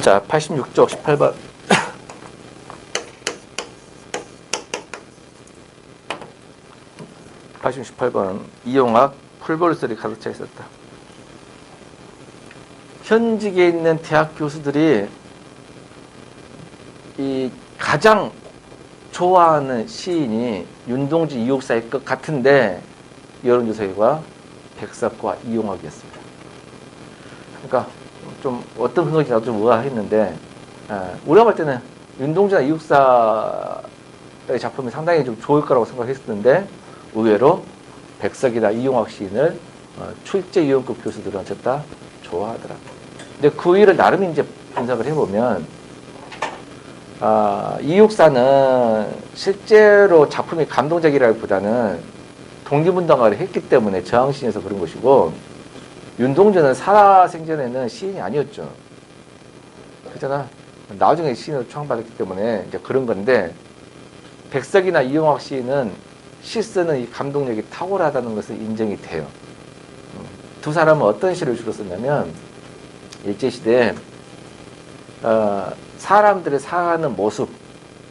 자, 86쪽 18번. 18번. 이용학 풀볼설이 가득 차 있었다. 현직에 있는 대학 교수들이 이 가장 좋아하는 시인이 윤동주, 이육사일 것 같은데 여론조사 결과 백석과 이용학이었습니다. 그러니까 좀 어떤 근거인지 나도 좀 의아했는데, 우리가 볼 때는 윤동주나 이육사의 작품이 상당히 좀 좋을 거라고 생각했었는데 의외로 백석이나 이용학 시인을 출제 위원급 교수들은 어쨌다 좋아하더라. 근데 그 일을 나름 이제 분석을 해보면, 이육사는 실제로 작품이 감동적이라기보다는 독립운동가를 했기 때문에 저항시인에서 그런 것이고, 윤동주는 살아생전에는 시인이 아니었죠. 그렇잖아. 나중에 시인으로 추앙받았기 때문에 이제 그런 건데, 백석이나 이용학 시인은 시 쓰는 이 감동력이 탁월하다는 것은 인정이 돼요. 두 사람은 어떤 시를 주로 썼냐면, 일제시대에 사람들의 살아가는 모습,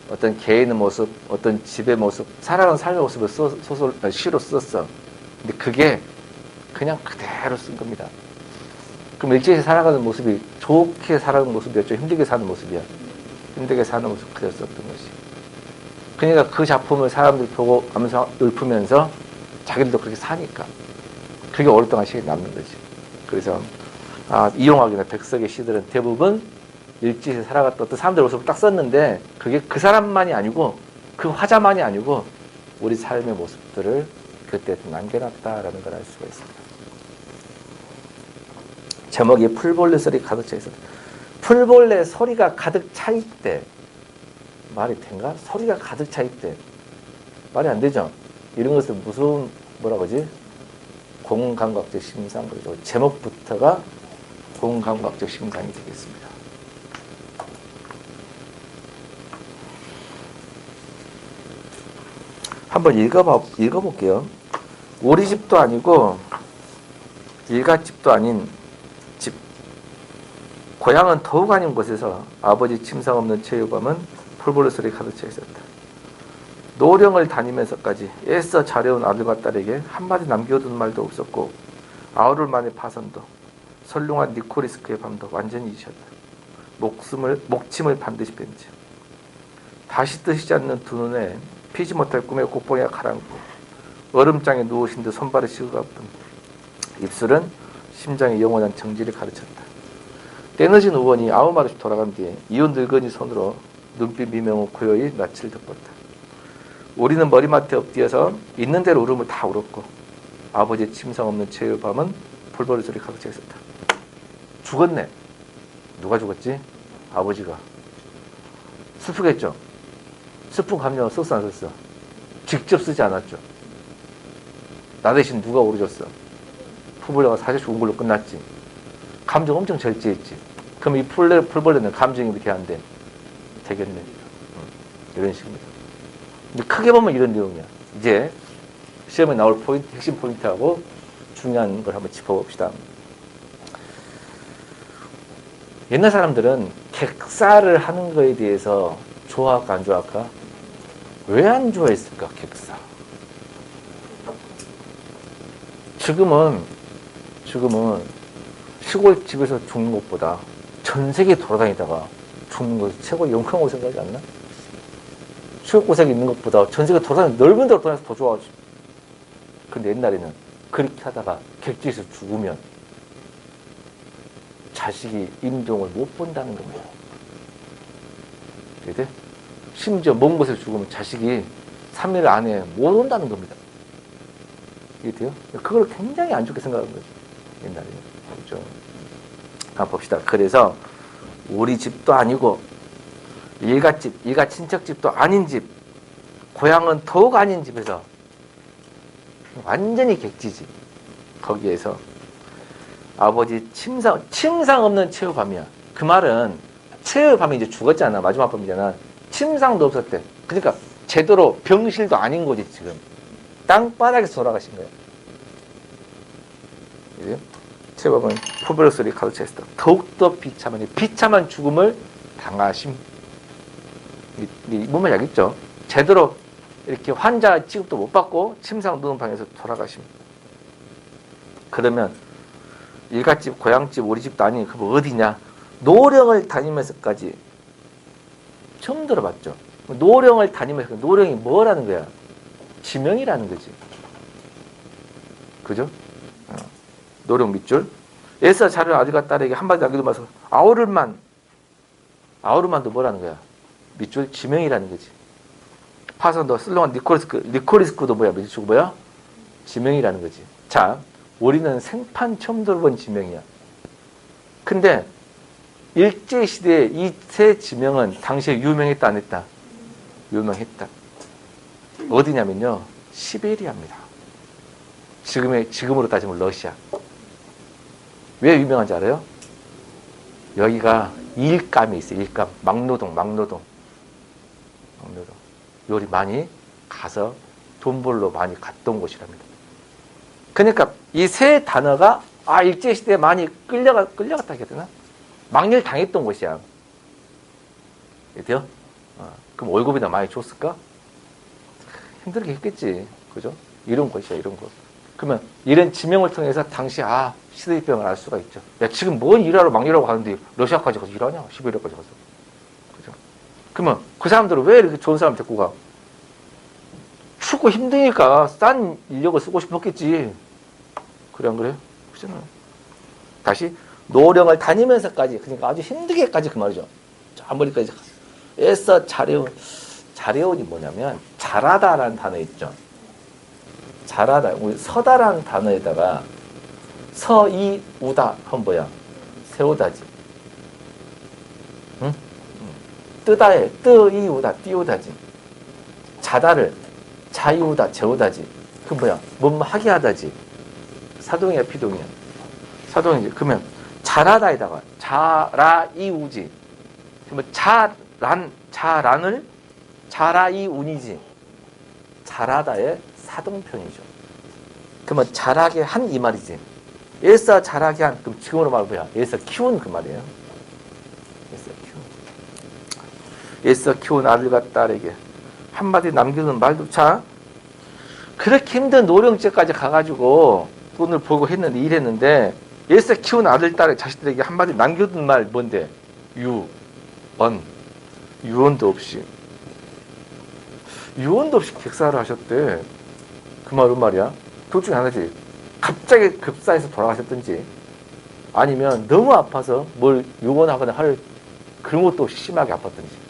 어떤 개인의 모습, 어떤 집의 모습, 살아가는 삶의 모습을 시로 썼어. 근데 그게 그냥 그대로 쓴 겁니다. 그럼 일제시대 살아가는 모습이 좋게 살아가는 모습이었죠? 힘들게 사는 모습이야? 힘들게 사는 모습 그대로 썼던 것이. 그러니까 그 작품을 사람들이 보고 하면서 읊으면서 자기들도 그렇게 사니까 그게 오랫동안 시에 남는 거지. 그래서 이용학이나 백석의 시들은 대부분 일제시대에 살아갔던 어떤 사람들 모습을 딱 썼는데 그게 그 사람만이 아니고 그 화자만이 아니고 우리 삶의 모습들을 그때 남겨놨다라는 걸 알 수가 있습니다. 제목이 풀벌레 소리 가득 차 있었다. 풀벌레 소리가 가득 차 있대. 말이 된가? 소리가 가득 차 있대. 말이 안 되죠? 이런 것은 무슨 뭐라고 하지? 공감각적 심상. 그러죠. 제목부터가 공감각적 심상이 되겠습니다. 한번 읽어볼게요. 우리 집도 아니고 일갓집도 아닌 집. 고향은 더욱 아닌 곳에서 아버지 침상 없는 체육밤은 풀벌레 소리 가득 차 있었다. 노령을 다니면서까지 애써 잘해온 아들과 딸에게 한마디 남겨둔 말도 없었고 아우를 만의 파선도 설렁한 니코리스크의 밤도 완전히 잊으셨다. 목침을 반드시 뺀지 다시 뜨시지 않는 두 눈에 피지 못할 꿈의 곡봉이가 가라앉고 얼음장에 누우신 듯 손발을 식어가던 입술은 심장의 영원한 정지를 가르쳤다. 때늦은 우원이 아무 말 없이 돌아간 뒤에 이혼 늙은이 손으로 눈빛 미명을 고요히 낯을 덮었다. 우리는 머리맡에 엎드려서 있는 대로 울음을 다 울었고 아버지의 침상 없는 최후의 밤은 풀벌레 소리 가득 차 있었다. 죽었네. 누가 죽었지? 아버지가. 슬프겠죠? 슬픈 감정을 썼어 안 썼어? 직접 쓰지 않았죠. 나 대신 누가 울어줬어? 풀벌레가 사실 죽은 걸로 끝났지. 감정 엄청 절제했지. 그럼 이 풀벌레는 감정이 이렇게 안 돼. 되겠네. 이런 식입니다. 근데 크게 보면 이런 내용이야. 이제 시험에 나올 포인트, 핵심 포인트하고 중요한 걸 한번 짚어봅시다. 옛날 사람들은 객사를 하는 거에 대해서 좋아할까 안 좋아할까? 왜 안 좋아했을까? 객사. 지금은 시골집에서 죽는 것보다 전 세계 돌아다니다가 죽는 것이 최고의 영광으로 생각하지 않나? 시골고생에 있는 것보다 전 세계 돌아다니는 넓은 데로 돌아다니면서 더 좋아하지. 근데 옛날에는 그렇게 하다가 객지에서 죽으면 자식이 임종을 못 본다는 겁니다. 이게 돼? 심지어 먼 곳에 죽으면 자식이 3일 안에 못 온다는 겁니다. 이게 돼요? 그걸 굉장히 안 좋게 생각하는 거죠. 옛날에는. 그렇죠? 한번 봅시다. 그래서 우리 집도 아니고 일가집, 일가 친척집도 아닌 집, 고향은 더욱 아닌 집에서 완전히 객지지. 거기에서 아버지 침상 없는 최후밤이야. 그 말은 최후밤이 이제 죽었잖아. 마지막 밤이잖아. 침상도 없었대. 그러니까 제대로 병실도 아닌 거지 지금. 땅바닥에서 돌아가신 거야. 제법은 포베르스리 가르쳤다. 더욱더 비참한 죽음을 당하심. 뭔 말인지 알겠죠? 제대로 이렇게 환자 취급도 못 받고 침상 누운 방에서 돌아가심. 그러면 일갓집, 고향집, 우리집도 아닌 그거 어디냐? 노령을 다니면서까지 처음 들어봤죠. 노령을 다니면서 노령이 뭐라는 거야? 지명이라는 거지. 그죠? 노령 밑줄. 에서 자료 아들과 딸에게 한마디 남겨두면서 아우르만도 뭐라는 거야? 밑줄 지명이라는 거지. 파선도 슬로건 니코리스크도 뭐야? 밑줄 뭐야? 지명이라는 거지. 자, 우리는 생판 처음 들어본 지명이야. 근데 일제시대에 이 세 지명은 당시에 유명했다 안 했다? 유명했다. 어디냐면요, 시베리아입니다. 지금으로 따지면 러시아. 왜 유명한지 알아요? 여기가 일감이 있어요. 일감. 막노동. 요리 많이 가서 돈 벌러 많이 갔던 곳이랍니다. 그러니까 이 세 단어가 일제시대에 많이 끌려갔다 해야 되나? 막일 당했던 곳이야. 돼요? 그럼 월급이나 많이 줬을까? 힘들게 했겠지. 그죠? 이런 곳이야, 이런 곳. 그러면 이런 지명을 통해서 당시 시대입병을 알 수가 있죠. 야, 지금 뭔 일하러 막일하고 가는데 러시아까지 가서 일하냐? 시베리아까지 가서. 그죠? 그러면 그 사람들은 왜 이렇게 좋은 사람 데리고 가? 춥고 힘드니까 싼 인력을 쓰고 싶었겠지. 그래, 안 그래? 그렇잖아요. 다시 노령을 다니면서까지, 그러니까 아주 힘들게까지 그 말이죠. 저 머리까지 애써 잘해온이 뭐냐면 잘하다라는 단어 있죠. 잘하다. 우리 서다라는 단어에다가 서이우다 하면 뭐야? 세우다지. 응? 뜨다에 뜨이우다 띄우다지. 자다를 자이우다 재우다지. 그 뭐야? 뭐뭐 하게 하다지. 사동이야 피동이야? 사동이지. 그러면 잘하다에다가 자라이우지. 그러면 자란을 자라이운이지. 잘하다의 사동편이죠. 그러면 잘하게 한 이 말이지. 애써 잘하게 한. 그럼 지금으로 말하면 뭐야? 애써 키운 그 말이에요. 애써 키운 아들과 딸에게 한마디 남기는 말도 참. 그렇게 힘든 노령제까지 가가지고 돈을 벌고 했는데 일했는데 애써 키운 아들, 딸, 자식들에게 한마디 남겨둔 말 뭔데? 유언도 없이 객사를 하셨대. 그 말은 말이야. 둘 중에 하나지. 갑자기 급사해서 돌아가셨든지 아니면 너무 아파서 뭘 유언하거나 할 그런 것도 심하게 아팠든지.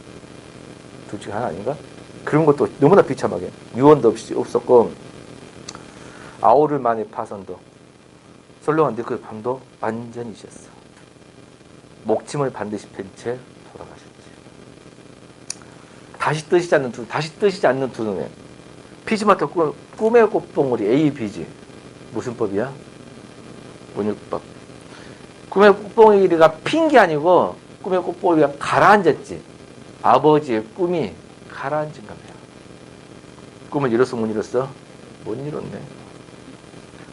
둘 중에 하나 아닌가? 그런 것도 너무나 비참하게. 유언도 없이 없었고 아우를 만의 파선도 솔로몬 그 밤도 완전히 쉬었어. 목침을 반드시 편 채 돌아가셨지. 다시 뜨시지 않는 두 눈에 피지마터 꿈의 꽃봉오리 A, B지. 무슨 법이야? 원율법. 꿈의 꽃봉오리가 핀 게 아니고 꿈의 꽃봉오리가 가라앉았지. 아버지의 꿈이 가라앉은 겁니다. 꿈을 이뤘어 못 이뤘어? 못 이뤘네.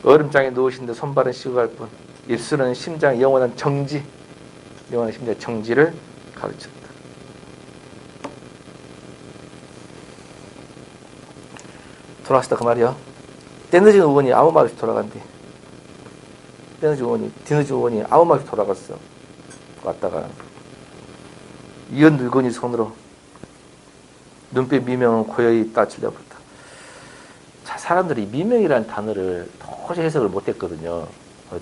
얼음장에 누우신데 손발은 식어갈 뿐 입술은 심장의 영원한 정지를 가르쳤다. 돌아왔다 그 말이야. 때늦은 의원이 아무 말 없이 돌아간대. 뒤늦은 의원이 아무 말 없이 돌아갔어. 왔다가 이은 늙은이 손으로 눈빛 미명은 고요히 따칠려버렸다. 자, 사람들이 미명이라는 단어를 도저히 해석을 못했거든요.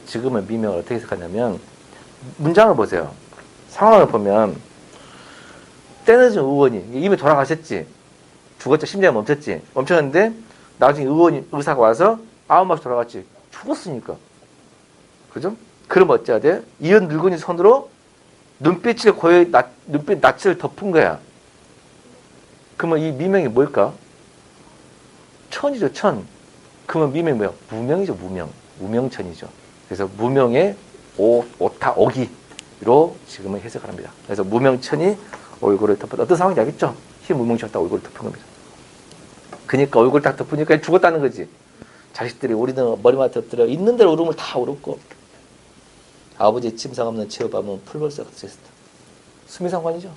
지금은 미명을 어떻게 해석하냐면 문장을 보세요. 상황을 보면 때늦은 의원이 이미 돌아가셨지. 죽었죠. 심장이 멈췄는데 나중에 의사가 와서 아무 말 없이 돌아갔지. 죽었으니까. 그죠? 그럼 어찌해야 돼? 이은 늙은이 손으로 눈빛을 고요히 눈빛 낯을 덮은 거야. 그러면 이 미명이 뭘까? 천이죠, 천. 그러면 미명이 뭐야? 무명이죠, 무명. 무명천이죠. 그래서 무명의 오기로 지금은 해석을 합니다. 그래서 무명천이 얼굴을 덮었다. 어떤 상황인지 알겠죠? 흰 무명천이 얼굴을 덮은 겁니다. 그러니까 얼굴 딱 덮으니까 죽었다는 거지. 자식들이 우리는 머리만 덮들여 있는 대로 울음을 다 울었고 아버지의 침상 없는 제어밤은 풀벌새가 됐다. 수미상관이죠.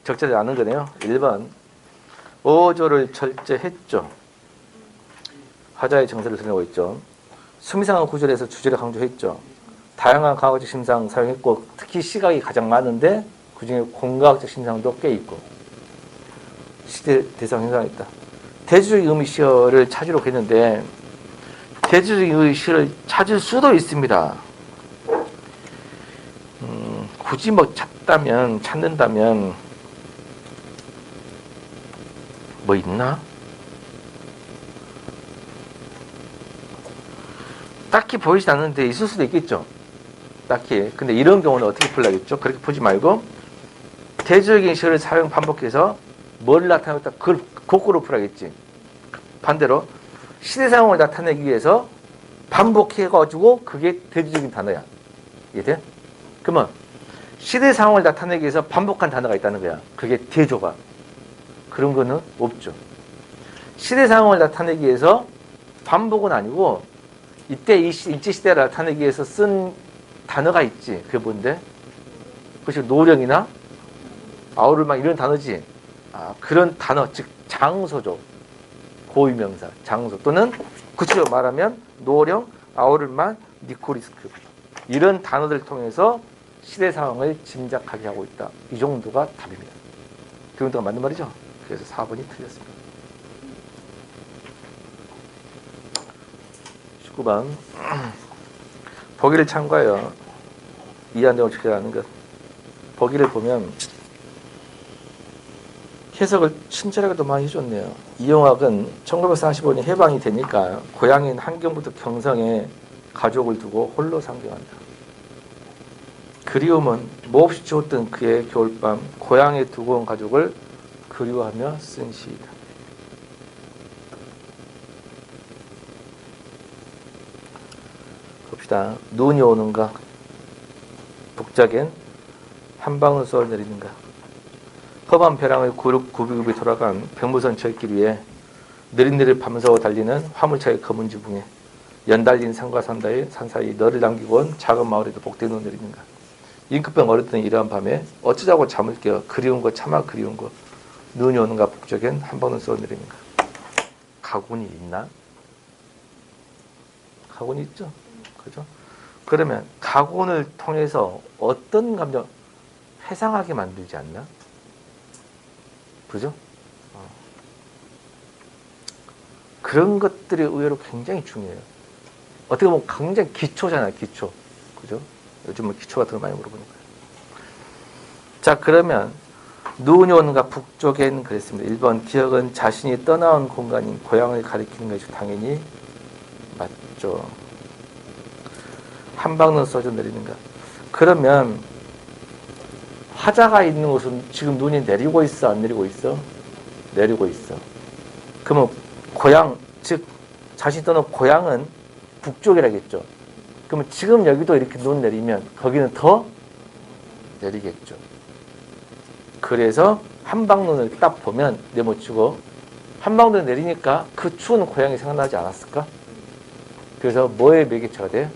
적절히 아는 거네요. 1번 어조를 철저했죠. 화자의 정서를 드러내고 있죠. 수미상은 구절에서 주제를 강조했죠. 다양한 과학적 심상 사용했고 특히 시각이 가장 많은데 그중에 공과학적 심상도 꽤 있고 시대 대상 형성했다. 대주적인 의미 시어를 찾으려고 했는데 대주적인 의미 시어를 찾을 수도 있습니다. 굳이 뭐 찾는다면 뭐 있나? 딱히 보이지 않는데 있을 수도 있겠죠. 딱히. 근데 이런 경우는 어떻게 풀라겠죠? 그렇게 보지 말고 대주적인 시어를 사용 반복해서 뭘 나타내겠다. 그걸 거꾸로 풀어야겠지. 반대로 시대 상황을 나타내기 위해서 반복해가지고 그게 대주적인 단어야. 이해돼? 그러면 시대 상황을 나타내기 위해서 반복한 단어가 있다는 거야. 그게 대조가. 그런 거는 없죠. 시대 상황을 나타내기 위해서 반복은 아니고 이때 일제시대를 나타내기 위해서 쓴 단어가 있지. 그게 뭔데? 그것이 노령이나 아우를만 이런 단어지. 그런 단어, 즉 장소죠. 고유명사, 장소 또는 구체적으로 말하면 노령, 아우를만, 니코리스크 이런 단어들을 통해서 시대 상황을 짐작하게 하고 있다. 이 정도가 답입니다. 그 정도가 맞는 말이죠. 그래서 4번이 틀렸습니다. 19번 보기를 참고하여 이해한 내용을 지켜야 하는 것. 보기를 보면 해석을 친절하게도 많이 해줬네요. 이용학은 1945년 해방이 되니까 고향인 한경부터 경성에 가족을 두고 홀로 상경한다. 그리움은 몹시 좋던 그의 겨울밤 고향에 두고 온 가족을 그리워하며 쓴 시이다. 봅시다. 눈이 오는가 북작엔 한 방울 쏘아 내리는가. 험한 벼랑을 구비구비 돌아간 백무선 철길 위에 느릿느릿 밤새워 달리는 화물차의 검은 지붕에 연달린 산과 산 사이 너를 남기고 온 작은 마을에도 복된 눈 내리는가. 임금병 어렸던 이러한 밤에 어쩌자고 잠을 깨어 그리운 거 차마 그리운 거 눈이 오는가 북적엔 한 방울 쏘아 내리는가. 가군이 있나? 가군이 있죠. 그죠? 그러면 가군을 통해서 어떤 감정 회상하게 만들지 않나? 그죠? 그런 것들이 의외로 굉장히 중요해요. 어떻게 보면 굉장히 기초잖아요, 기초. 그죠? 요즘은 기초 같은 거 많이 물어보는 거예요. 자, 그러면 눈이 오는가 북쪽엔 그랬습니다. 1번 기억은 자신이 떠나온 공간인 고향을 가리키는 것이 당연히 맞죠. 한 방울 쏘아 내리는가. 그러면 화자가 있는 곳은 지금 눈이 내리고 있어, 안 내리고 있어? 내리고 있어. 그러면 고향, 즉 자신이 떠난 고향은 북쪽이라겠죠. 그러면 지금 여기도 이렇게 눈 내리면 거기는 더 내리겠죠. 그래서 한방눈을 딱 보면 내모치고 한방눈 내리니까 그 추운 고향이 생각나지 않았을까? 그래서 뭐의 매개체가 돼?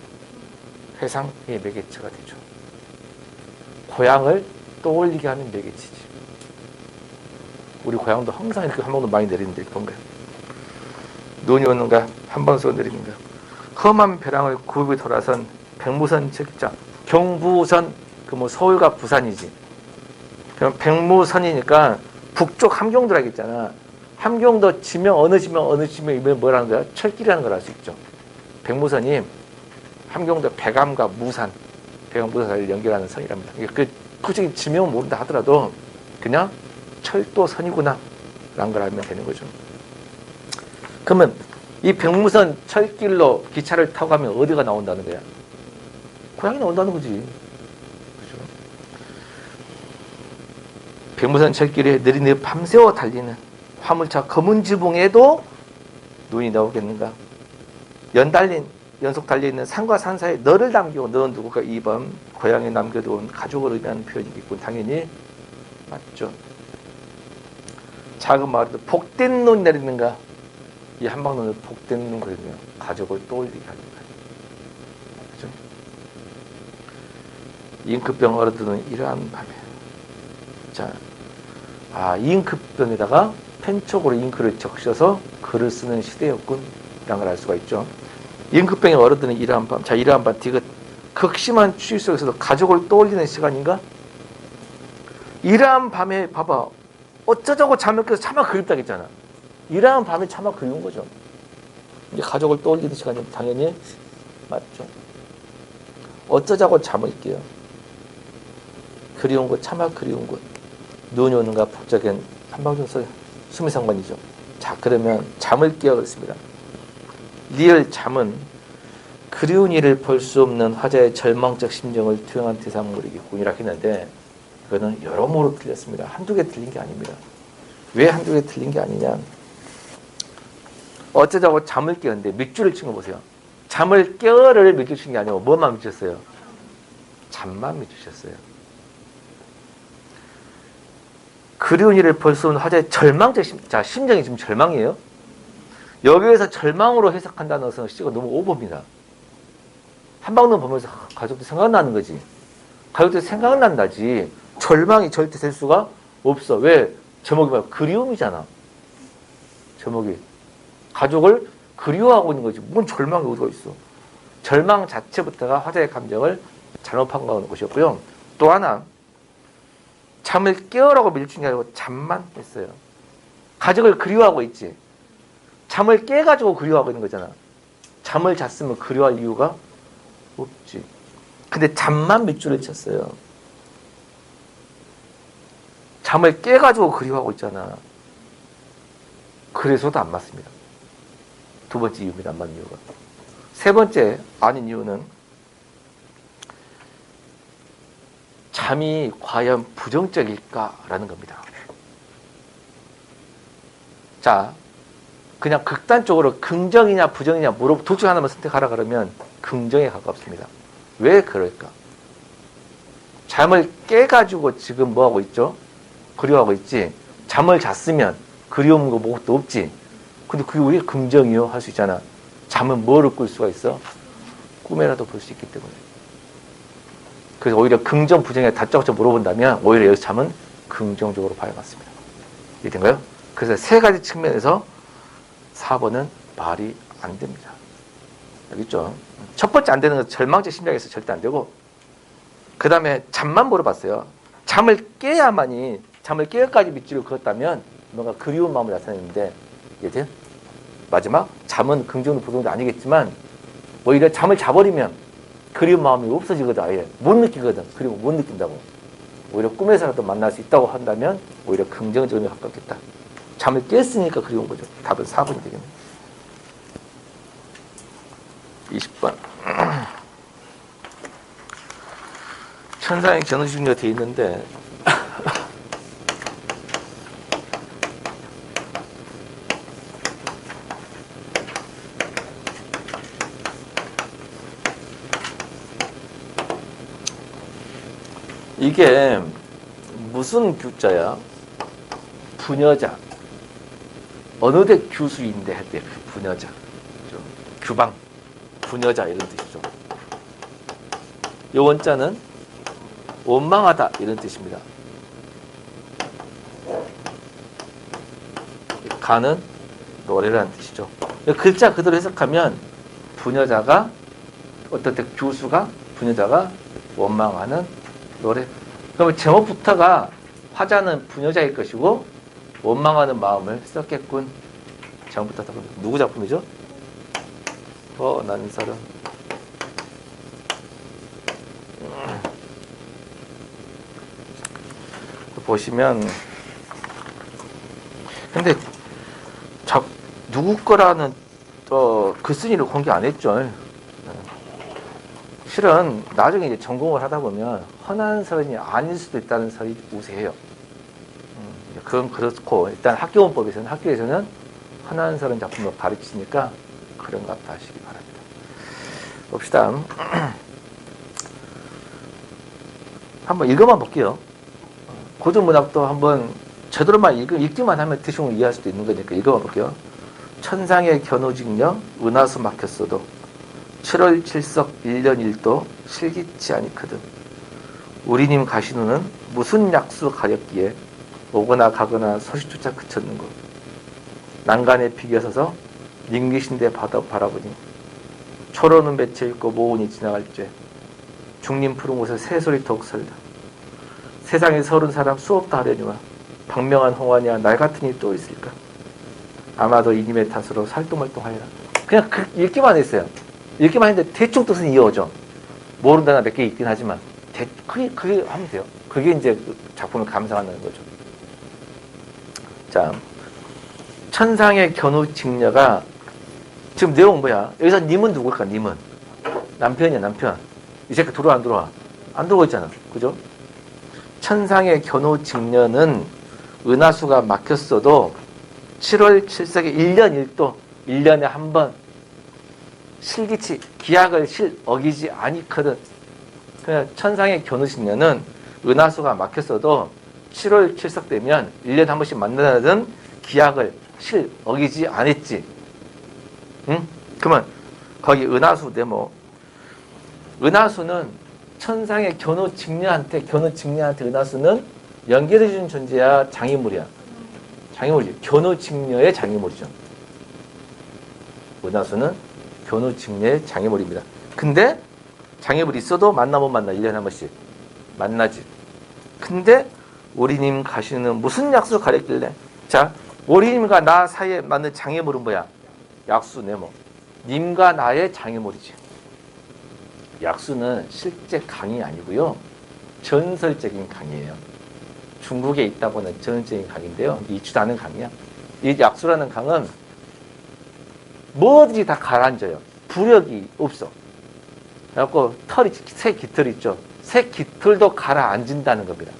회상의 매개체가 되죠. 고향을 떠올리게 하는 매개체지. 우리 고향도 항상 이렇게 한방눈 많이 내리는데 뭔가요? 눈이 오는가 한방 쏘아 내리는가. 험한 벼랑을 구비에 돌아선 백무선 책자. 경부선 그 뭐 서울과 부산이지. 그럼 백무선이니까 북쪽 함경도라고 했잖아. 함경도 지명 어느 지명이면 뭐라는 거야? 철길이라는 걸 알 수 있죠. 백무선이 함경도 백암과 무산, 백암무산을 연결하는 선이랍니다. 그 구체적인 지명은 모른다 하더라도 그냥 철도선이구나 라는 걸 알면 되는 거죠. 그러면 이 백무선 철길로 기차를 타고 가면 어디가 나온다는 거야? 고향이 나온다는 거지. 그죠? 백무선 철길에 느릿느릿 밤새워 달리는 화물차 검은 지붕에도 눈이 나오겠는가? 연속 달려있는 산과 산 사이에 너를 남기고 너는 누구가 2번 고향에 남겨둔 가족을 의미하는 표현이겠군. 당연히 맞죠. 작은 마을에도 복된 눈 내리는가? 이 한방눈을 복되는 거거든요. 가족을 떠올리게 하는 거예요. 그죠? 잉크병 얼어드는 이러한 밤에. 자, 잉크병에다가 펜촉으로 잉크를 적셔서 글을 쓰는 시대였군. 이런 걸 알 수가 있죠. 잉크병에 얼어드는 이러한 밤. 자, 이러한 밤. 디귿. 극심한 추위 속에서도 가족을 떠올리는 시간인가? 이러한 밤에 봐봐. 어쩌자고 잠을 깨서 차마 그립다겠잖아. 이러한 밤에 차마 그리운 거죠. 이제 가족을 떠올리는 시간이 당연히 맞죠. 어쩌자고 잠을 깨요. 그리운 것, 차마 그리운 것. 눈이 오는가 북적인 한방중서 수미상관이죠. 자, 그러면 잠을 깨어 그랬습니다. 리을 잠은 그리운 일을 볼 수 없는 화자의 절망적 심정을 투영한 대상물이겠군이라 했는데 이거는 여러모로 틀렸습니다. 한두 개 틀린 게 아닙니다. 왜 한두 개 틀린 게 아니냐. 어쩌자고 잠을 깨었는데 밑줄을 친 거 보세요. 잠을 깨어를 밑줄 친 게 아니고 뭐만 밑주셨어요? 잠만 밑주셨어요. 그리운 일을 볼 수 없는 화자의 절망적 심정이 지금 절망이에요. 여기에서 절망으로 해석한다는 것은 시가 너무 오버입니다. 한방눈 보면서 가족도 생각나는 거지. 가족도 생각난다지. 절망이 절대 될 수가 없어. 왜? 제목이 뭐야? 그리움이잖아. 제목이. 가족을 그리워하고 있는 거지. 뭔 절망이 어디가 있어. 절망 자체부터가 화자의 감정을 잘못 판가하는 것이었고요. 또 하나, 잠을 깨어라고 밀준 게 아니고 잠만 깼어요. 가족을 그리워하고 있지. 잠을 깨가지고 그리워하고 있는 거잖아. 잠을 잤으면 그리워할 이유가 없지. 근데 잠만 밑줄을 쳤어요. 잠을 깨가지고 그리워하고 있잖아. 그래서도 안 맞습니다. 두 번째 이유입니다. 안 맞는 이유가. 세 번째 아닌 이유는 잠이 과연 부정적일까라는 겁니다. 자, 그냥 극단적으로 긍정이냐 부정이냐 물어보고 둘 중 하나만 선택하라 그러면 긍정에 가깝습니다. 왜 그럴까? 잠을 깨가지고 지금 뭐하고 있죠? 그리워하고 있지. 잠을 잤으면 그리운 거 뭐것도 없지. 근데 그게 왜 긍정이요? 할 수 있잖아. 잠은 뭐를 꿀 수가 있어? 꿈에라도 볼 수 있기 때문에. 그래서 오히려 긍정, 부정에 다짜고짜 물어본다면 오히려 여기서 잠은 긍정적으로 봐야 맞습니다. 이해된가요? 그래서 세 가지 측면에서 4번은 말이 안 됩니다. 알겠죠? 첫 번째 안 되는 건 절망적 심정에서 절대 안 되고, 그 다음에 잠만 물어봤어요. 잠을 깨야만이, 잠을 깨어까지 밑줄을 그었다면 뭔가 그리운 마음을 나타내는데, 이해돼요? 마지막, 잠은 긍정도 부정도 아니겠지만, 오히려 잠을 자버리면 그리운 마음이 없어지거든, 아예. 못 느끼거든. 그리고 못 느낀다고. 오히려 꿈에서라도 만날 수 있다고 한다면, 오히려 긍정적으로 가깝겠다. 잠을 깼으니까 그리운 거죠. 답은 4번이 되겠네요. 20번. 천상의 견우식료가 되어 있는데, 이게 무슨 규자야? 부녀자. 어느 대 규수인데 했대. 부녀자. 규방. 부녀자 이런 뜻이죠. 요 원자는 원망하다 이런 뜻입니다. 가는 노래라는 뜻이죠. 글자 그대로 해석하면 부녀자가 어떤 때 규수가 부녀자가 원망하는 노래. 그러면 제목부터가 화자는 부녀자일 것이고 원망하는 마음을 썼겠군. 제목부터 누구 작품이죠? 난 사람. 보시면 근데 누구 거라는 글쓴이를 공개 안 했죠. 실은 나중에 이제 전공을 하다 보면 헌안설이 아닐 수도 있다는 설이 우세해요. 그건 그렇고 일단 학교에서는 헌안설은 작품을 가르치니까 그런가 보다 하시기 바랍니다. 봅시다. 한번 읽어만 볼게요. 고전문학도 한번 제대로만 읽기만 하면 대충 이해할 수도 있는 거니까 읽어만 볼게요. 천상의 견우직녀 은하수 막혔어도 7월 7석 1년 1도 실기치 아니거든. 우리님 가신 후는 무슨 약수 가렸기에 오거나 가거나 소식조차 그쳤는고. 난간에 비겨서서 님기신데 바라보니 초로는 맺혀 있고 모운이 지나갈 죄. 중림 푸른 곳에 새소리 더욱 설다. 세상에 서른 사람 수없다 하려니와 박명한 홍환이야 날 같은 이 또 있을까. 아마도 이님의 탓으로 살똥말똥하리라. 그냥 읽기만 했어요. 읽기만 했는데 대충 뜻은 이어오죠. 모른다나 몇 개 있긴 하지만 그게 하면 돼요. 그게 이제 작품을 감상하는 거죠. 자, 천상의 견우직녀가 지금 내용 뭐야? 여기서 님은 누굴까? 님은 남편이야. 남편. 이 새끼 들어와 안 들어와? 안 들어오고 있잖아. 그죠? 천상의 견우직녀는 은하수가 막혔어도 7월 7석에 1년 1도 1년에 한 번 실기치 기약을 어기지 아니거든. 그냥 천상의 견우직녀는 은하수가 막혔어도 7월 7석 되면 1년에 한 번씩 만나는 기약을 어기지 않았지. 응? 그러면 거기 은하수 데모. 은하수는 천상의 견우직녀한테 은하수는 연결해주는 존재야. 장애물이야. 장애물이지. 견우직녀의 장애물이죠. 은하수는 견우직녀의 장애물입니다. 근데 장애물이 있어도 만나 못 만나. 1년에 한 번씩 만나지. 근데 우리님 가시는 무슨 약수 가렸길래. 자, 우리님과 나 사이에 맞는 장애물은 뭐야? 약수 네모. 님과 나의 장애물이지. 약수는 실제 강이 아니고요. 전설적인 강이에요. 중국에 있다고 하는 전설적인 강인데요. 있지도 않은 강이야. 이 약수라는 강은 뭐든지 다 가라앉아요. 부력이 없어. 그래갖고 새 깃털 있죠. 새 깃털도 가라앉는다는 겁니다.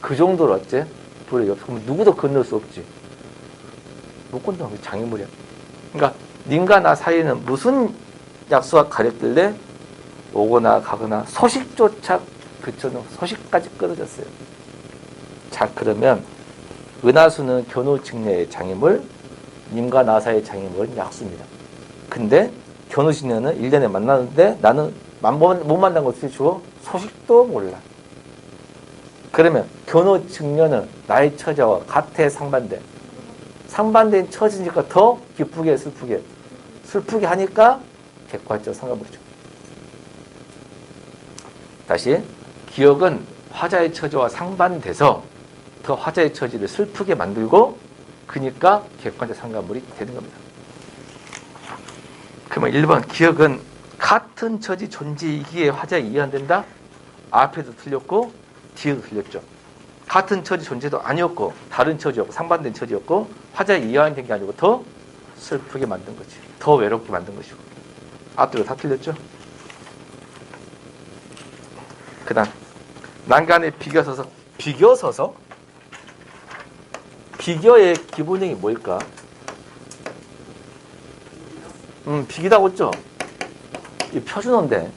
그 정도로 어째? 부력이 없어. 그럼 누구도 건널 수 없지. 못 건너. 장애물이야. 그러니까 님과 나 사이에는 무슨 약수가 가렸길래 오거나 가거나 소식조차 그쳐놓은 소식까지 끊어졌어요. 자, 그러면 은하수는 견우직녀의 장애물, 님과 나 사이의 장애물은 약수입니다. 근데 견우직녀는 1년에 만나는데 나는 못 만난 것을 주어 소식도 몰라. 그러면 견우직녀는 나의 처자와 같애 상반돼. 상반된 처지니까 더 기쁘게 슬프게 하니까 객관적 상관물이죠. 다시 기억은 화자의 처지와 상반돼서 더 화자의 처지를 슬프게 만들고 그러니까 객관적 상관물이 되는 겁니다. 그러면 1번 기억은 같은 처지 존재이기에 화자에 이해 안 된다? 앞에도 틀렸고 뒤에도 틀렸죠. 같은 처지 존재도 아니었고 다른 처지였고 상반된 처지였고 화자에 이해 안 된 게 아니고 더 슬프게 만든 거지. 더 외롭게 만든 것이고. 앞뒤로 다 틀렸죠. 그 다음 난간에 비겨서서 비겨의 기본형이 뭘까? 비기다고 했죠? 이 표준어인데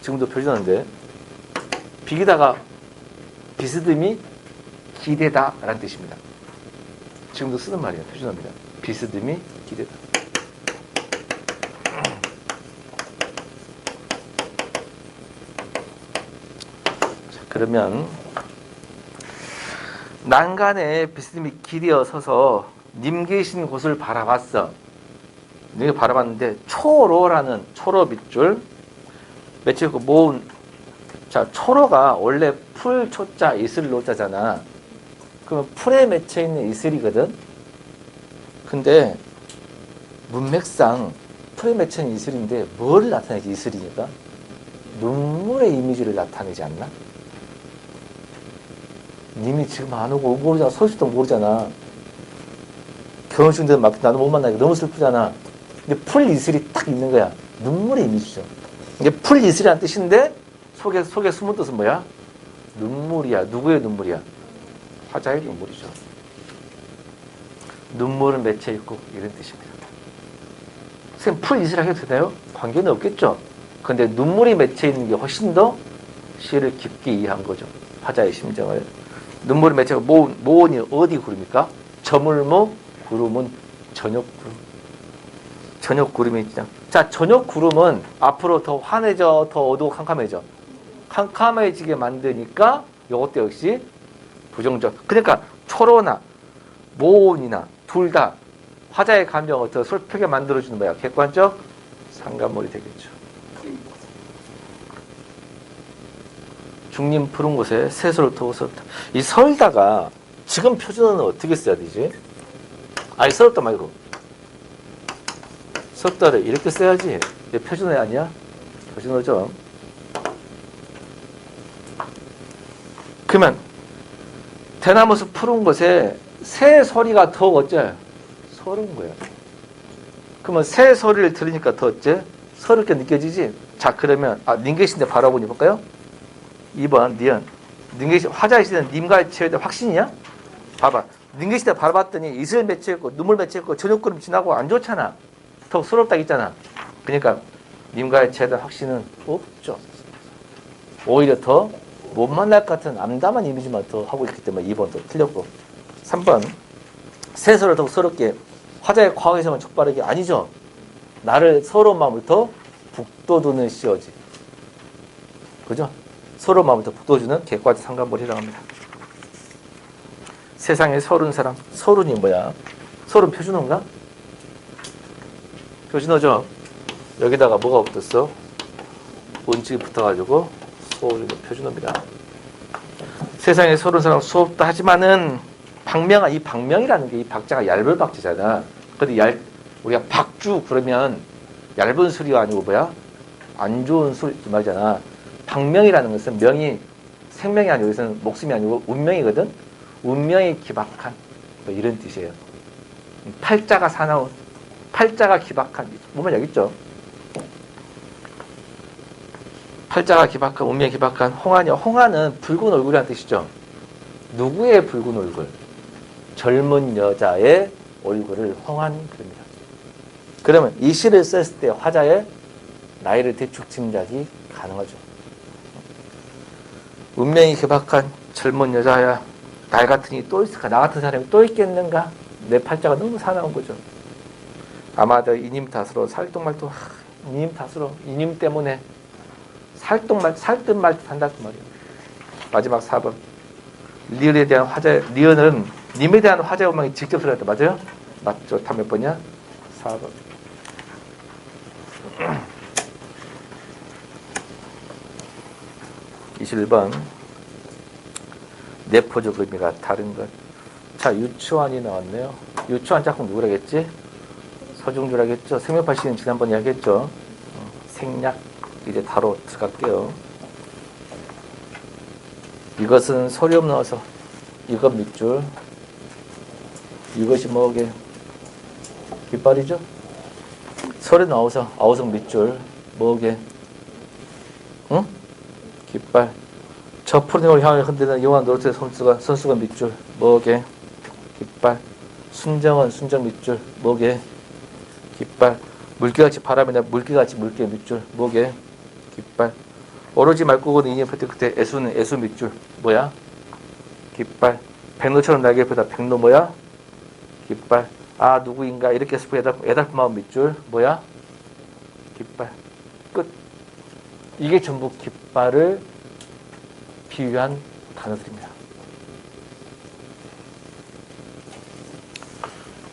지금도 표준어인데 비기다가 비스듬히 기대다 라는 뜻입니다. 지금도 쓰는 말이에요. 표준어입니다. 비스듬히 기대다. 자, 그러면 난간에 비스듬히 기대어 서서 님 계신 곳을 바라봤어. 내가 바라봤는데 초로라는 초로 밑줄 맺히고 모은. 자, 초로가 원래 풀 초자 이슬 노자잖아. 그러면 풀에 맺혀 있는 이슬이거든. 근데 문맥상 풀에 맺혀 있는 이슬인데 뭘 나타내지? 이슬이니까 눈물의 이미지를 나타내지 않나? 님이 지금 안 오고 모르잖아. 소식도 모르잖아. 결혼식인데 막 나도 못 만나니까 너무 슬프잖아. 근데 풀 이슬이 딱 있는 거야. 눈물의 이미지죠. 이게 풀 이슬이라는 뜻인데 속에 숨은 뜻은 뭐야? 눈물이야. 누구의 눈물이야? 화자의 눈물이죠. 눈물은 맺혀 있고 이런 뜻입니다. 선생님 풀 이슬이라고 해도 되나요? 관계는 없겠죠. 근데 눈물이 맺혀 있는 게 훨씬 더 시를 깊게 이해한 거죠. 화자의 심정을. 눈물이 맺혀 있고 모은이 어디 구름입니까? 저물무 구름은 저녁 구름. 저녁 구름이 있죠. 자, 저녁 구름은 앞으로 더 환해져, 더 어두워 캄캄해져. 캄캄해지게 만드니까 이것도 역시 부정적. 그러니까 초로나 모온이나 둘 다 화자의 감정을 더 솔직하게 만들어주는 거야. 객관적 상관물이 되겠죠. 중림 푸른 곳에 새소를 타고 서럽다. 이 설다가 지금 표준어는 어떻게 써야 되지? 아니 서럽다 말고 서럽다를 이렇게 써야지. 이게 표준어 아니야? 표준어죠. 그러면 대나무숲 푸른 곳에 새 소리가 더 어째? 서러운 거야. 그러면 새 소리를 들으니까 더 어째? 서럽게 느껴지지? 자, 그러면 님 계신데 바라보니 볼까요? 2번 니은. 님 계신 화자의 시대는 님과의 체외대 확신이야? 봐봐. 님 계신데 바라봤더니 이슬 맺혀있고 눈물 맺혀있고 저녁구름 지나고 안 좋잖아. 더 서럽다 있잖아. 그러니까 님과의 체외대 확신은 없죠. 오히려 더 못 만날 것 같은 암담한 이미지만 더 하고 있기 때문에 2번도 틀렸고. 3번 새소를 더욱 서럽게 화자의 과거에서만 촉발하기 아니죠. 나를 서러운 마음을 더 북돋우는 시어지. 그죠? 서러운 마음을 더 북돋우는 객과적 상관물이라고 합니다. 세상에 서른 사람. 서른이 뭐야? 서른 표준어인가? 표준어죠. 여기다가 뭐가 붙었어? 원칙이 붙어가지고 소리는 표준어입니다. 세상에 서른 사람 수없다 하지만은 이 박명이라는 게 이 박자가 얇은 박자잖아. 근데 우리가 박주 그러면 얇은 소리가 아니고 뭐야? 안 좋은 소리 말이잖아. 박명이라는 것은 명이 생명이 아니고 여기서는 목숨이 아니고 운명이거든. 운명이 기박한 뭐 이런 뜻이에요. 팔자가 사나운 팔자가 기박한 보면 여기 있죠. 팔자가 기박한 운명이 기박한 홍안이요. 홍안은 붉은 얼굴이라는 뜻이죠. 누구의 붉은 얼굴? 젊은 여자의 얼굴을 홍안 그립니다. 그러면 이 시를 썼을 때 화자의 나이를 대충 짐작이 가능하죠. 운명이 개박한 젊은 여자야. 날 같으니 또 있을까? 나 같은 사람이 또 있겠는가? 내 팔자가 너무 사나운 거죠. 아마도 이님 탓으로 살뚱말뚱 이님 탓으로 이님 때문에 살뜻말뜻 한다는 말이에요. 마지막 4번 리을에 대한 리을은 님에 대한 화자의 원망이 직접 들어갔다. 맞아요? 맞죠? 답 몇 번이야? 4번. 21번 내포적 의미가 다른 것. 자, 유추환이 나왔네요. 유추환 짝꿍 누구라겠지? 서중주라겠죠? 생명파 씨는 지난번에 이야기했죠. 생략 이제 바로 들어갈게요. 이것은 소리 없는 어서. 이것 밑줄. 이것이 뭐게? 깃발이죠? 소리 나오서 아우성 밑줄. 뭐게? 응? 깃발. 저 푸른 해를 향해 흔드는 영원 노릇의 선수가 밑줄. 뭐게? 깃발. 순정은 순정 밑줄. 뭐게? 깃발. 물개같이 바람이나 물개같이 물개 밑줄. 뭐게? 깃발. 오로지 말고는 인연 펼때 그때 애수는 애수 밑줄. 뭐야? 깃발. 백로처럼 날개 펴다 백로 뭐야? 깃발. 아 누구인가 이렇게 스포 애달픈 마음 밑줄. 뭐야? 깃발. 끝. 이게 전부 깃발을 비유한 단어들입니다.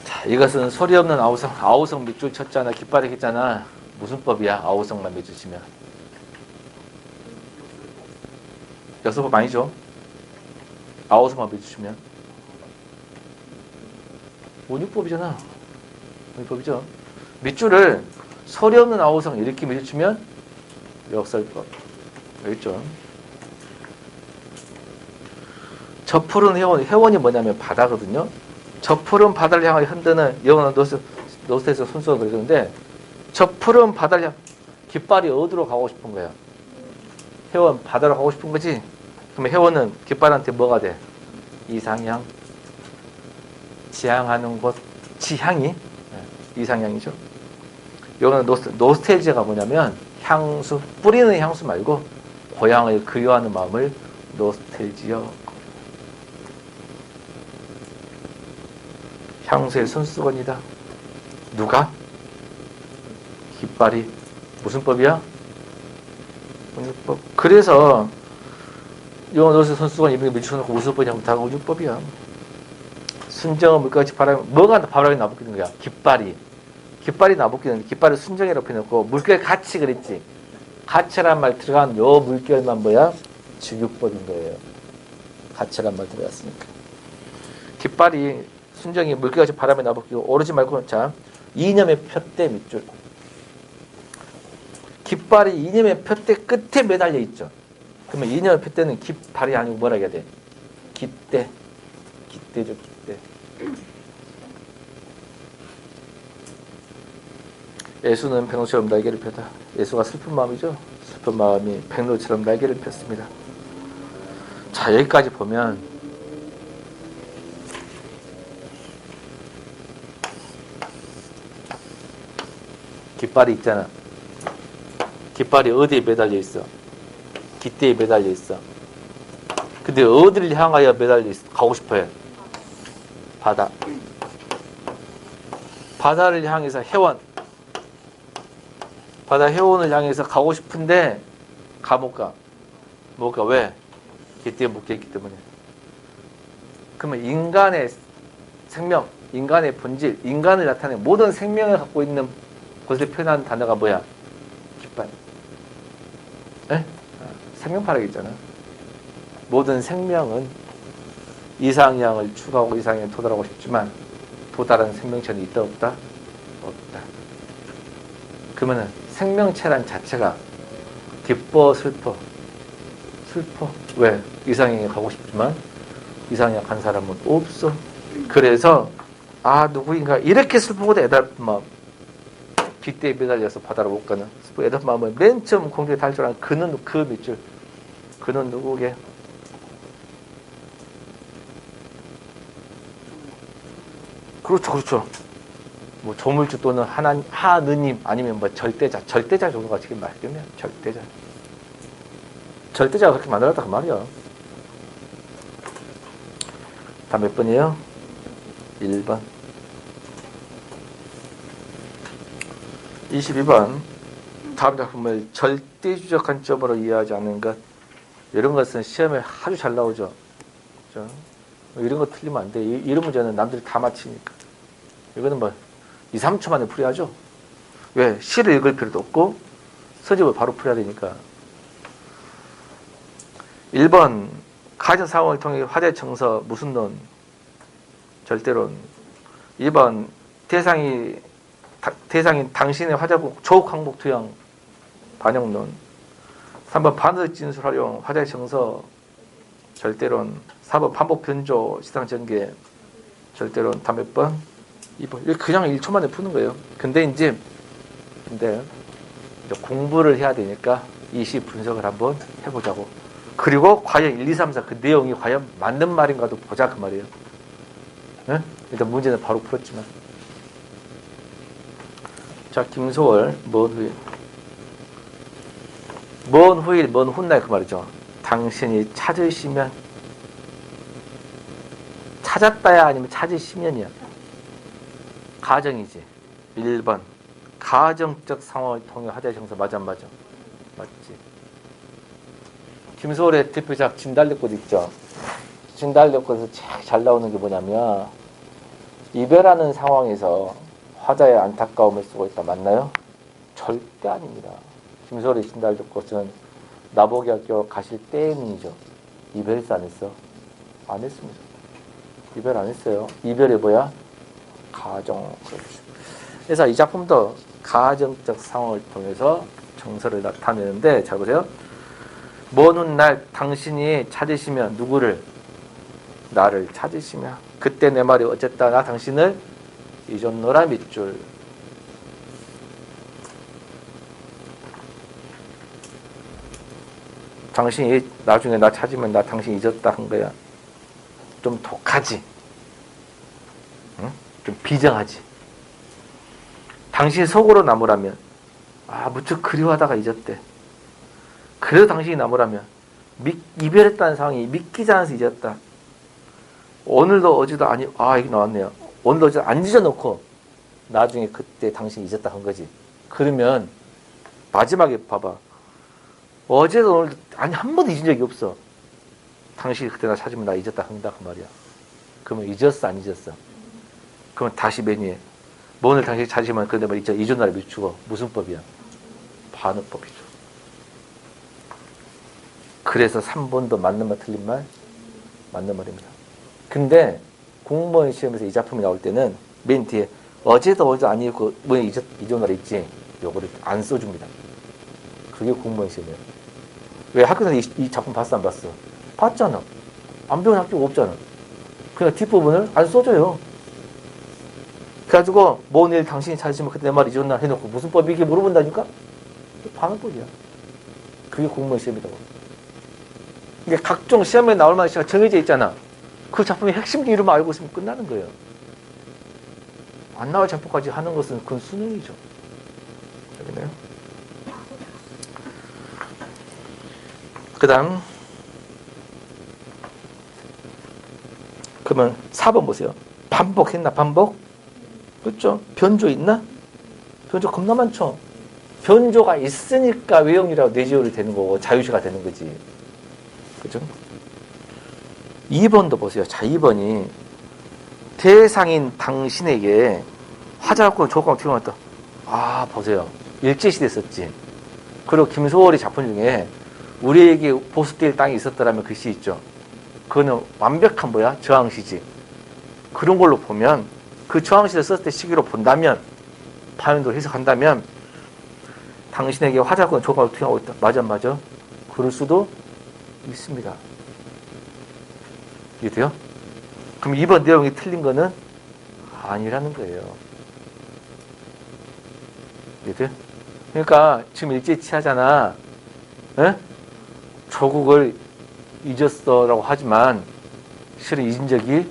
자, 이것은 소리 없는 아우성 밑줄 쳤잖아. 깃발이 했잖아. 무슨 법이야? 아우성만 밑줄 치면. 역서법 아니죠? 아우성만 밑줄 치면. 원유법이잖아. 원유법이죠. 밑줄을 소리 없는 아우성 이렇게 밑줄 치면 역설법. 알겠죠? 저 푸른 회원이 뭐냐면 바다거든요. 저 푸른 바다를 향하여 흔드는 영원한 노스에서 손수가 그러는데 저 푸른 바다를 향 깃발이 어디로 가고 싶은 거야? 회원 바다로 가고 싶은 거지? 그러면 회원은 깃발한테 뭐가 돼? 이상향. 지향하는 곳. 지향이 이상향이죠. 영원한 노스텔지가 뭐냐면 향수, 뿌리는 향수 말고 고향을 그리워하는 마음을 노스텔지어. 향수의 손수건이다. 누가? 깃발이. 무슨 법이야? 운율법. 그래서 요노스 선수가 이번에 밀쳐놓고 무슨 법이냐고 다 운율법이야. 순정은 물같이 바람이, 뭐가 바람이 나붙기는 거야? 깃발이. 깃발이 나붙기는, 깃발을 순정이라고 표현했고, 물결 같이 그랬지. 가치란 말 들어간 요 물결만 뭐야? 직유법인 거예요. 가치란 말 들어갔으니까. 깃발이 순정이 물결같이 바람에 나붙기고, 오르지 말고, 자, 이념의 표대 밑줄. 깃발이 이념의 표대 끝에 매달려 있죠. 그러면 이념의 표대는 깃발이 아니고 뭐라 해야 돼? 깃대. 깃대죠, 깃대. 예수는 백로처럼 날개를 펴다. 예수가 슬픈 마음이죠. 슬픈 마음이 백로처럼 날개를 폈습니다. 자, 여기까지 보면 깃발이 있잖아. 깃발이 어디에 매달려 있어? 깃대에 매달려 있어. 근데 어디를 향하여 매달려 있어? 가고 싶어요? 바다. 바다를 향해서 해원. 바다 해원을 향해서 가고 싶은데 못 가. 못 가. 왜? 깃대에 묶여있기 때문에. 그러면 인간의 생명, 인간의 본질, 인간을 나타내는 모든 생명을 갖고 있는 것을 표현하는 단어가 뭐야? 깃발. 에? 생명파라고 있잖아. 모든 생명은 이상향을 추구하고 이상향에 도달하고 싶지만 도달한 생명체는 있다 없다? 없다. 그러면은 생명체란 자체가 기뻐 슬퍼? 슬퍼. 왜? 이상향에 가고 싶지만 이상향 간 사람은 없어. 그래서 누구인가 이렇게 슬프고 애달픈 마음, 깃대에 매달려서 바다로 못 가는 슬프고 애달픈 마음을 맨 처음 공중에 탈출한 그는 그 밑줄. 그는 누구게? 그렇죠. 뭐 조물주 또는 하느님 아니면 뭐 절대자 정도가 지금 말이면 절대자가 그렇게 만들었다 그 말이야. 다 몇 번이에요? 1번. 22번. 다음 작품을 절대주적 관점으로 이해하지 않는 것. 이런 것은 시험에 아주 잘 나오죠. 그렇죠? 이런 거 틀리면 안 돼. 이런 문제는 남들이 다 맞히니까. 이거는 뭐 2, 3초 만에 풀어야죠. 왜? 시를 읽을 필요도 없고 서적을 바로 풀어야 되니까. 1번. 가정 상황을 통해 화제 정서 무슨 론? 절대론. 2번. 대상인 당신의 화자국 조국 항복 투영 반영론. 3번. 반의 진술 활용 화제 정서 절대론. 4번. 반복 변조 시상 전개 절대론. 다 몇 번? 2번. 그냥 1초 만에 푸는 거예요. 근데 이제 공부를 해야 되니까 이 시 분석을 한번 해보자고. 그리고 과연 1, 2, 3, 4 그 내용이 과연 맞는 말인가도 보자 그 말이에요. 네? 일단 문제는 바로 풀었지만. 자, 김소월 먼 후일 먼 훗날 그 말이죠. 당신이 찾으시면 찾았다야 아니면 찾으시면이야. 가정이지. 1번. 가정적 상황을 통해 화제 정서 맞아 안 맞아? 맞지. 김소월의 대표작 진달래꽃 있죠. 진달래꽃에서 제일 잘 나오는 게 뭐냐면 이별하는 상황에서 화자의 안타까움을 쓰고 있다. 맞나요? 절대 아닙니다. 김소월의 진달래꽃은 나보기 학교 가실 때문이죠. 이별했어 안 했어? 안 했습니다. 이별 안 했어요. 이별이 뭐야? 가정. 그래서 이 작품도 가정적 상황을 통해서 정서를 나타내는데 잘 보세요. 먼 훗날 당신이 찾으시면 누구를? 나를 찾으시면 그때 내 말이 어쨌다 나 당신을 잊었노라 밑줄. 당신이 나중에 나 찾으면 나 당신 잊었다 한 거야. 좀 독하지? 응? 좀 비정하지? 당신 속으로 남으라면 무척 그리워하다가 잊었대. 그래도 당신이 남으라면 이별했다는 상황이 믿기지 않아서 잊었다. 오늘도 어제도 이게 나왔네요. 오늘도 어제도 안 잊어놓고 나중에 그때 당신이 잊었다 한 거지. 그러면 마지막에 봐봐. 어제도 오늘도 아니 한 번도 잊은 적이 없어. 당신이 그때 나 찾으면 나 잊었다 한다 그 말이야. 그러면 잊었어 안 잊었어? 그러면 다시 매니에 뭐 오늘 당신이 찾으면 그런데 뭐 잊은 날에 미치고 무슨 법이야? 반어법이죠. 그래서 3번도 맞는 말 틀린 말? 맞는 말입니다. 근데 공무원 시험에서 이 작품이 나올 때는 맨 뒤에 어제도 아니고 뭐 잊은 날 있지? 요거를 안 써줍니다. 그게 공무원 시험이에요. 왜 학교에서 이 작품 봤어 안 봤어? 봤잖아. 안 배운 학교가 없잖아. 그냥 뒷부분을 안 써줘요. 그래가지고 뭐 내일 당신이 찾으시면 그때 내 말 잊었나 해놓고 무슨 법이 이게 물어본다니까? 반어법이야. 그게 공무원 시험이라고. 이게 각종 시험에 나올 만한 시간 정해져 있잖아. 그 작품의 핵심 이름만 알고 있으면 끝나는 거예요. 안 나올 작품까지 하는 것은 그건 수능이죠. 알겠나요? 그 다음 그러면 4번 보세요. 반복했나? 반복? 그렇죠? 변조 있나? 변조 겁나 많죠? 변조가 있으니까 외형이라고 뇌지혈이 되는 거고 자유시가 되는 거지. 그죠? 2번도 보세요. 자, 2번이 대상인 당신에게 화자학군 조건提供했다. 아, 보세요. 일제시대 썼지. 그리고 김소월의 작품 중에 우리에게 보습될 땅이 있었더라면 글씨 있죠. 그거는 완벽한 뭐야? 저항시지. 그런 걸로 보면 그 저항시를 썼을 때 시기로 본다면 파연도를 해석한다면 당신에게 화자학군 조건을 투영하고 있다. 맞아 안 맞아? 그럴 수도 있습니다. 이해돼요? 그럼 2번 내용이 틀린 거는 아니라는 거예요. 이해돼요? 그러니까 지금 일제치하잖아. 에? 조국을 잊었어라고 하지만 실은 잊은 적이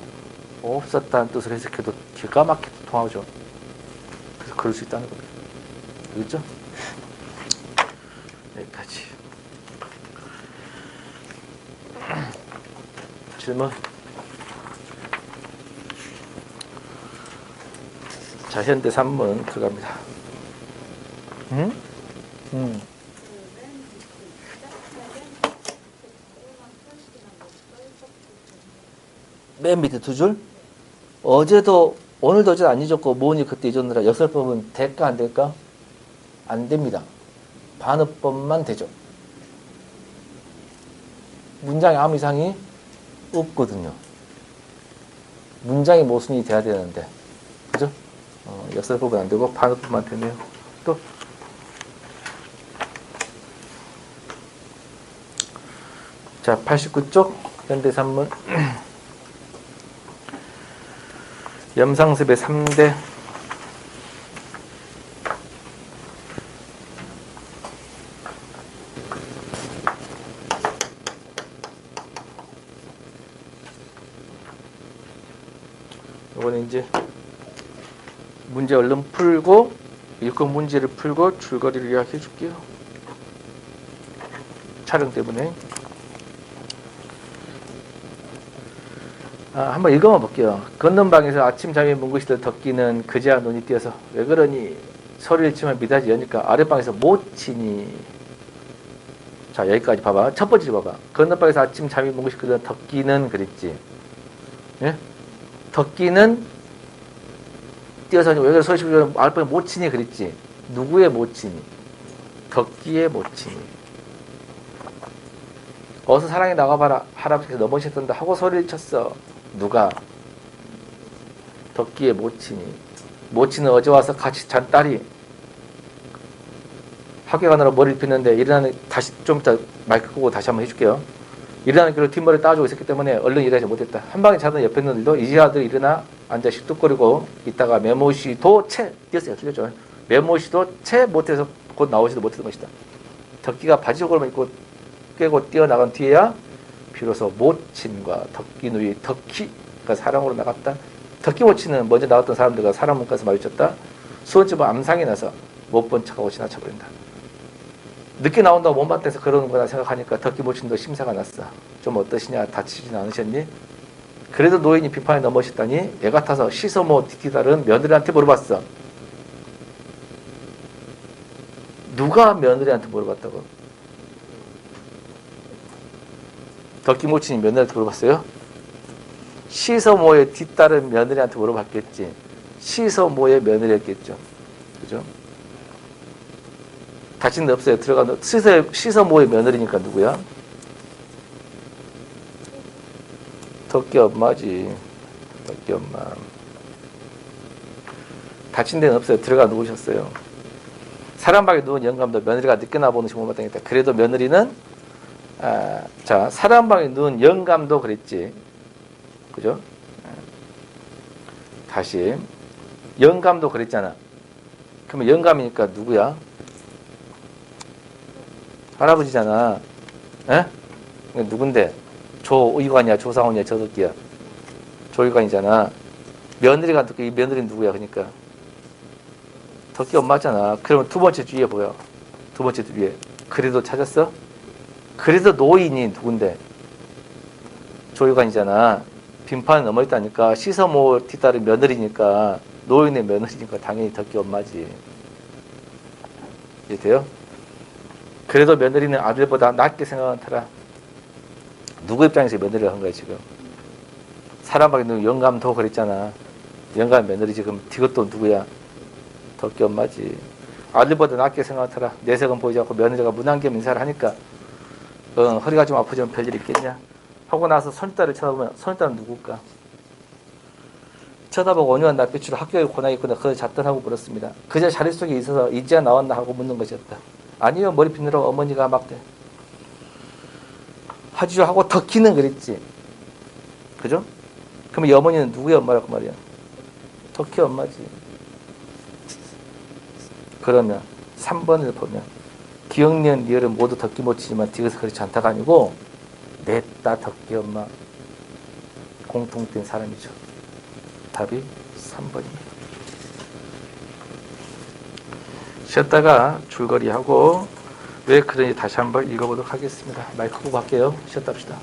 없었다는 뜻을 해석해도 기가 막히게 통하죠. 그래서 그럴 수 있다는 겁니다. 알겠죠? 여기까지. 질문? 자, 현대 3문 들어갑니다. 응? 맨 밑에 두 줄? 어제도 오늘도 어제 안 잊었고 뭐니 그때 잊었느라 역설법은 될까 안 될까? 안 됩니다. 반어법만 되죠. 문장에 아무 이상이 없거든요. 문장이 모순이 돼야 되는데 그죠? 역설법은 안 되고 반어법만 되네요. 또 자, 89쪽 현대산문 염상습의 3대 이거는 이제 문제 얼른 풀고 읽은 문제를 풀고 줄거리를 이야기해 줄게요. 촬영 때문에. 한번 읽어만 볼게요. 걷는 방에서 아침 잠이 뭉그시던 덕기는 그제야 눈이 띄어서 왜 그러니 소리를 치면 미닫이 여니까 아랫방에서 못 치니. 자, 여기까지 봐봐. 첫 번째 봐봐. 걷는 방에서 아침 잠이 뭉그시던 덕기는 그랬지. 예? 덕기는 띄어서 왜 그래 소리 치면 아랫방에 못 치니 그랬지. 누구의 못 치니? 덕기의 못 치니. 어서 사랑에 나가봐라. 할아버지께서 넘어지셨던다 하고 소리를 쳤어. 누가? 덕기의 모친이. 모친은 어제 와서 같이 잔 딸이 학교 가느라 머리를 폈는데 일어나는 다시 좀 이따 마이크 끄고 다시 한번 해줄게요. 일어나는 길로 뒷머리를 따주고 있었기 때문에 얼른 일하지 못했다. 한 방에 자던 옆에 있는 일도 이제 아들 일어나 앉아 씩뚝거리고 있다가 메모시도 채 뛰었어요. 틀렸죠. 메모시도 채 못해서 곧 나오지도 못했던 것이다. 덕기가 바지 저고리만 입고 깨고 뛰어나간 뒤에야 비로소 모친과 덕기 누이 덕기가 사랑으로 나갔다. 덕기 모친은 먼저 나왔던 사람들과 사람 문가에서 마주쳤다. 수원집은 암상이 나서 못 본 척하고 지나쳐버린다. 늦게 나온다고 못 봤대서 그러는 거다 생각하니까 덕기 모친도 심사가 났어. 좀 어떠시냐? 다치진 않으셨니? 그래도 노인이 비판에 넘어졌다니 애 같아서 시서모 디티다른 며느리한테 물어봤어. 누가 며느리한테 물어봤다고? 덕기모친이 며느리한테 물어봤어요? 시서모의 뒤따른 며느리한테 물어봤겠지. 시서모의 며느리였겠죠. 그죠? 다친 데 없어요. 들어가는 시서모의 며느리니까 누구야? 덕기 엄마지. 덕기 엄마. 다친 데는 없어요. 들어가 누우셨어요. 사람방에 누운 영감도 며느리가 늦게 나보는 시못 마땅했다. 그래도 며느리는 자, 사람방에 누운 영감도 그랬지. 그죠? 다시 영감도 그랬잖아. 그러면 영감이니까 누구야? 할아버지잖아. 에? 누군데? 조의관이야, 조상훈이야, 저덕기야. 조의관이잖아. 며느리가 이 며느리는 누구야? 그러니까 덕기 엄마잖아. 그러면 두 번째 주위에 보여. 두 번째 주위에. 그래도 찾았어? 그래도 노인이 누군데? 조의관이잖아. 빈판이 넘어있다니까. 시서모 뒤따른 며느리니까, 노인의 며느리니까 당연히 덕기 엄마지. 이해돼요? 그래도 며느리는 아들보다 낫게 생각하는 터라. 누구 입장에서 며느리를 한 거야 지금? 사람밖에 누구 영감도 그랬잖아. 영감 며느리 지금 이것도 누구야? 덕기 엄마지. 아들보다 낫게 생각하더라. 내색은 보이지 않고 며느리가 무난겸 인사를 하니까 허리가 좀 아프지만 별일 있겠냐? 하고 나서 손딸을 쳐다보면 손딸은 누굴까? 쳐다보고 온유한 낯빛으로 학교에 고나 있구나 그저 잣던하고 물었습니다. 그저 자리 속에 있어서 이제야 나왔나 하고 묻는 것이었다. 아니요, 머리 빗느라고 어머니가 막 하지요 하고 덕기는 그랬지. 그죠? 그럼 이 어머니는 누구의 엄마라고 말이야? 덕기 엄마지. 그러면 3번을 보면 기억니은 리을은 모두 덕기 모치지만 디귿은 그렇지 않다가 아니고 냈다 덕기 엄마 공통된 사람이죠. 답이 3번입니다. 쉬었다가 줄거리하고 왜 그런지 다시 한번 읽어보도록 하겠습니다. 마이크 끄고 갈게요. 쉬었다 합시다.